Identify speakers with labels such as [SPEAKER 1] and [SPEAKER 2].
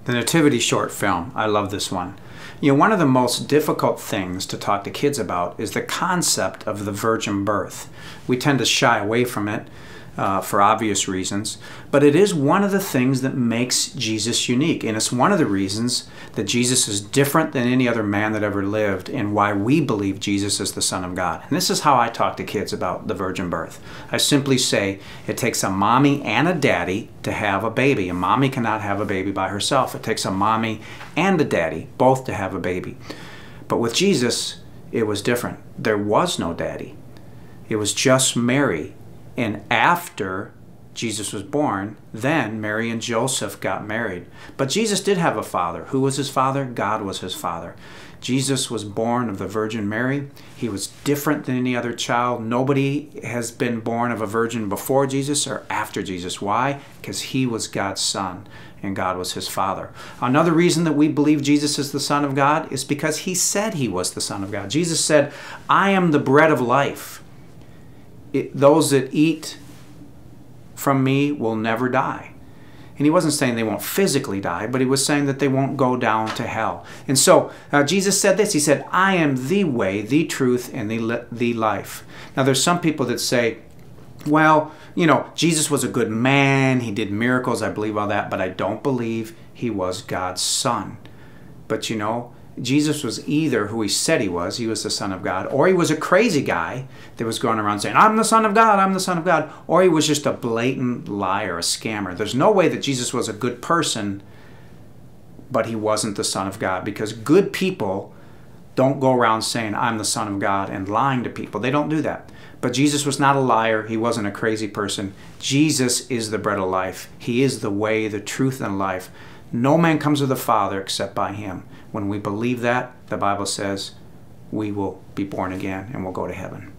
[SPEAKER 1] The Nativity short film. I love this one. You know, one of the most difficult things to talk to kids about is the concept of the virgin birth. We tend to shy away from it for obvious reasons, but it is one of the things that makes Jesus unique, and it's one of the reasons that Jesus is different than any other man that ever lived, and why we believe Jesus is the Son of God. And this is how I talk to kids about the virgin birth. I simply say it takes a mommy and a daddy to have a baby. A mommy cannot have a baby by herself. It takes a mommy and a daddy both to have a baby. But with Jesus, it was different. There was no daddy. It was just Mary. And after Jesus was born, then Mary and Joseph got married. But Jesus did have a father. Who was his father? God was his father. Jesus was born of the Virgin Mary. He was different than any other child. Nobody has been born of a virgin before Jesus or after Jesus. Why? Because he was God's son and God was his father. Another reason that we believe Jesus is the Son of God is because he said he was the Son of God. Jesus said, "I am the bread of life. Those that eat from me will never die." And he wasn't saying they won't physically die, but he was saying that they won't go down to hell. And so Jesus said this. He said, "I am the way, the truth, and the life." Now there's some people that say, well, you know, Jesus was a good man. He did miracles. I believe all that, but I don't believe he was God's son. But you know, Jesus was either who he said he was the Son of God, or he was a crazy guy that was going around saying, "I'm the Son of God, I'm the Son of God," or he was just a blatant liar, a scammer. There's no way that Jesus was a good person, but he wasn't the Son of God, because good people don't go around saying, "I'm the Son of God," and lying to people. They don't do that. But Jesus was not a liar. He wasn't a crazy person. Jesus is the bread of life. He is the way, the truth, and life. No man comes to the Father except by him. When we believe that, the Bible says we will be born again and we'll go to heaven.